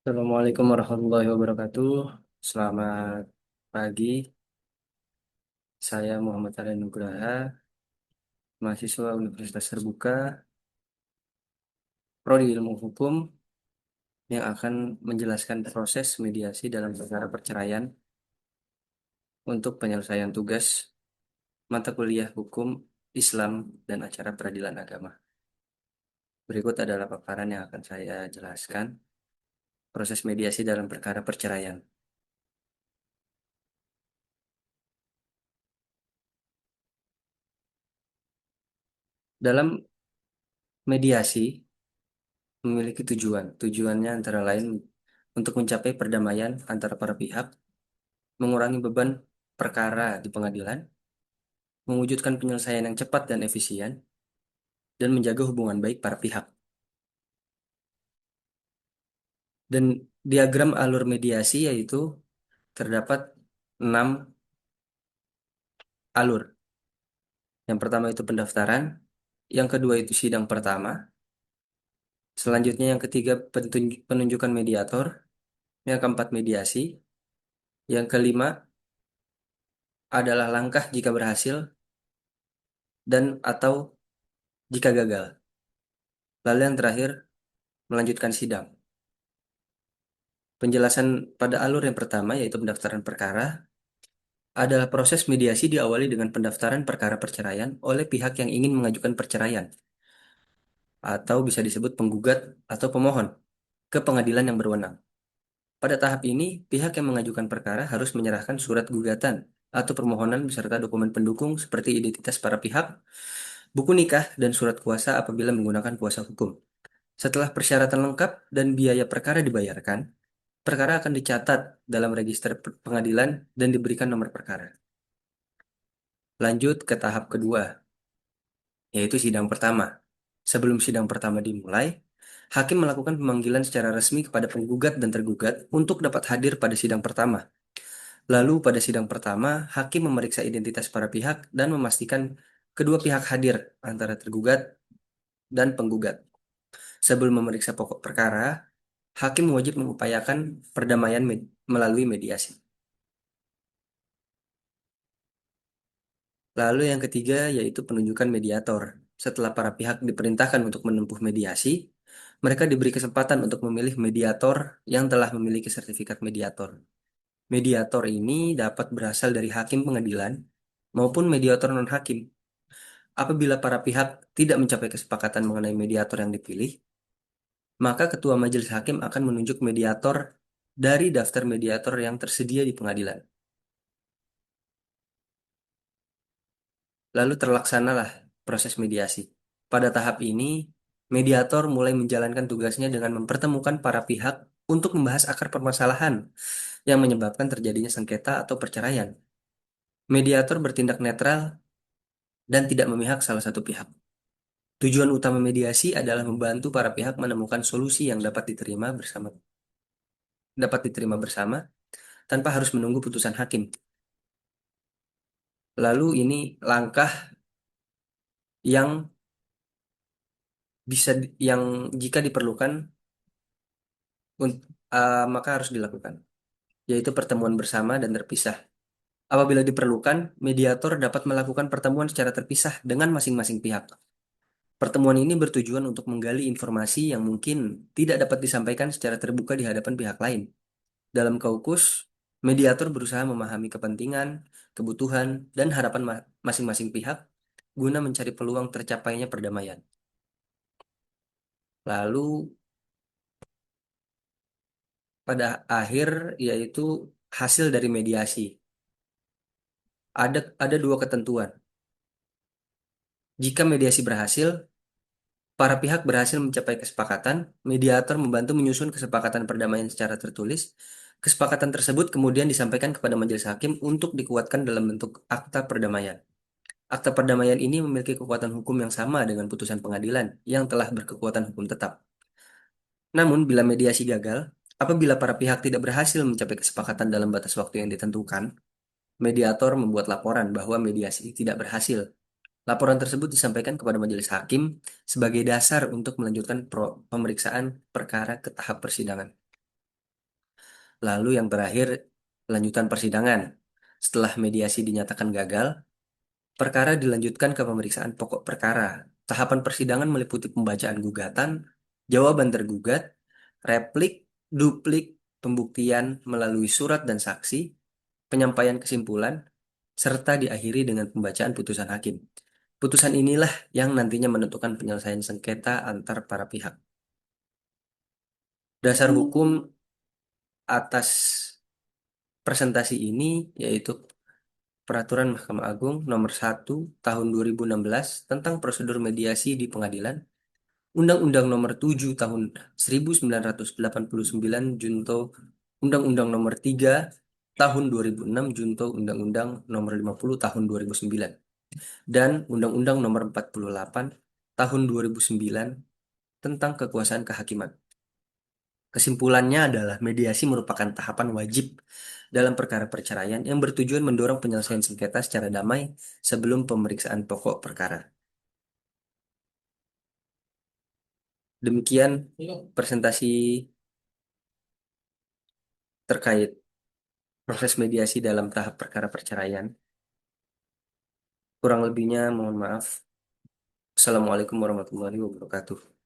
Assalamualaikum warahmatullahi wabarakatuh. Selamat pagi, saya Muhammad Arya Nugraha, mahasiswa Universitas Terbuka, Prodi Ilmu Hukum yang akan menjelaskan proses mediasi dalam perkara perceraian untuk penyelesaian tugas mata kuliah Hukum Islam dan acara peradilan agama. Berikut adalah paparan yang akan saya jelaskan proses mediasi dalam perkara perceraian. Dalam mediasi memiliki tujuan. Tujuannya antara lain untuk mencapai perdamaian antara para pihak, mengurangi beban perkara di pengadilan, mewujudkan penyelesaian yang cepat dan efisien, dan menjaga hubungan baik para pihak. Dan diagram alur mediasi yaitu terdapat 6 alur. Yang pertama itu pendaftaran, yang kedua itu sidang pertama, selanjutnya yang ketiga penunjukan mediator, yang keempat mediasi, yang kelima adalah langkah jika berhasil dan atau jika gagal. Lalu yang terakhir, melanjutkan sidang. Penjelasan pada alur yang pertama, yaitu pendaftaran perkara, adalah proses mediasi diawali dengan pendaftaran perkara perceraian oleh pihak yang ingin mengajukan perceraian, atau bisa disebut penggugat atau pemohon, ke pengadilan yang berwenang. Pada tahap ini, pihak yang mengajukan perkara harus menyerahkan surat gugatan atau permohonan beserta dokumen pendukung seperti identitas para pihak, buku nikah, dan surat kuasa apabila menggunakan kuasa hukum. Setelah persyaratan lengkap dan biaya perkara dibayarkan, perkara akan dicatat dalam register pengadilan dan diberikan nomor perkara. Lanjut ke tahap kedua, yaitu sidang pertama. Sebelum sidang pertama dimulai, hakim melakukan pemanggilan secara resmi kepada penggugat dan tergugat untuk dapat hadir pada sidang pertama. Lalu pada sidang pertama, hakim memeriksa identitas para pihak dan memastikan kedua pihak hadir antara tergugat dan penggugat. Sebelum memeriksa pokok perkara, hakim wajib mengupayakan perdamaian melalui mediasi. Lalu yang ketiga yaitu penunjukan mediator. Setelah para pihak diperintahkan untuk menempuh mediasi, mereka diberi kesempatan untuk memilih mediator yang telah memiliki sertifikat mediator. Mediator ini dapat berasal dari hakim pengadilan maupun mediator non-hakim. Apabila para pihak tidak mencapai kesepakatan mengenai mediator yang dipilih, maka ketua majelis hakim akan menunjuk mediator dari daftar mediator yang tersedia di pengadilan. Lalu terlaksanalah proses mediasi. Pada tahap ini, mediator mulai menjalankan tugasnya dengan mempertemukan para pihak untuk membahas akar permasalahan yang menyebabkan terjadinya sengketa atau perceraian. Mediator bertindak netral dan tidak memihak salah satu pihak. Tujuan utama mediasi adalah membantu para pihak menemukan solusi yang dapat diterima bersama tanpa harus menunggu putusan hakim. Lalu ini langkah yang yang jika diperlukan maka harus dilakukan, yaitu pertemuan bersama dan terpisah. Apabila diperlukan, mediator dapat melakukan pertemuan secara terpisah dengan masing-masing pihak. Pertemuan ini bertujuan untuk menggali informasi yang mungkin tidak dapat disampaikan secara terbuka di hadapan pihak lain. Dalam kaukus, mediator berusaha memahami kepentingan, kebutuhan, dan harapan masing-masing pihak guna mencari peluang tercapainya perdamaian. Lalu pada akhir yaitu hasil dari mediasi. Ada dua ketentuan. Jika mediasi berhasil, para pihak berhasil mencapai kesepakatan, mediator membantu menyusun kesepakatan perdamaian secara tertulis. Kesepakatan tersebut kemudian disampaikan kepada majelis hakim untuk dikuatkan dalam bentuk akta perdamaian. Akta perdamaian ini memiliki kekuatan hukum yang sama dengan putusan pengadilan yang telah berkekuatan hukum tetap. Namun, bila mediasi gagal, apabila para pihak tidak berhasil mencapai kesepakatan dalam batas waktu yang ditentukan, mediator membuat laporan bahwa mediasi tidak berhasil. Laporan tersebut disampaikan kepada majelis hakim sebagai dasar untuk melanjutkan pemeriksaan perkara ke tahap persidangan. Lalu yang terakhir, lanjutan persidangan. Setelah mediasi dinyatakan gagal, perkara dilanjutkan ke pemeriksaan pokok perkara. Tahapan persidangan meliputi pembacaan gugatan, jawaban tergugat, replik, duplik, pembuktian melalui surat dan saksi, penyampaian kesimpulan, serta diakhiri dengan pembacaan putusan hakim. Putusan inilah yang nantinya menentukan penyelesaian sengketa antar para pihak. Dasar hukum atas presentasi ini yaitu Peraturan Mahkamah Agung Nomor 1 Tahun 2016 tentang prosedur mediasi di pengadilan, Undang-Undang Nomor 7 Tahun 1989 Junto Undang-Undang Nomor 3 Tahun 2006 Junto Undang-Undang Nomor 50 Tahun 2009 dan Undang-Undang Nomor 48 Tahun 2009 tentang kekuasaan kehakiman. Kesimpulannya adalah mediasi merupakan tahapan wajib dalam perkara perceraian yang bertujuan mendorong penyelesaian sengketa secara damai sebelum pemeriksaan pokok perkara. Demikian presentasi terkait proses mediasi dalam tahap perkara perceraian. Kurang lebihnya mohon maaf. Assalamualaikum warahmatullahi wabarakatuh.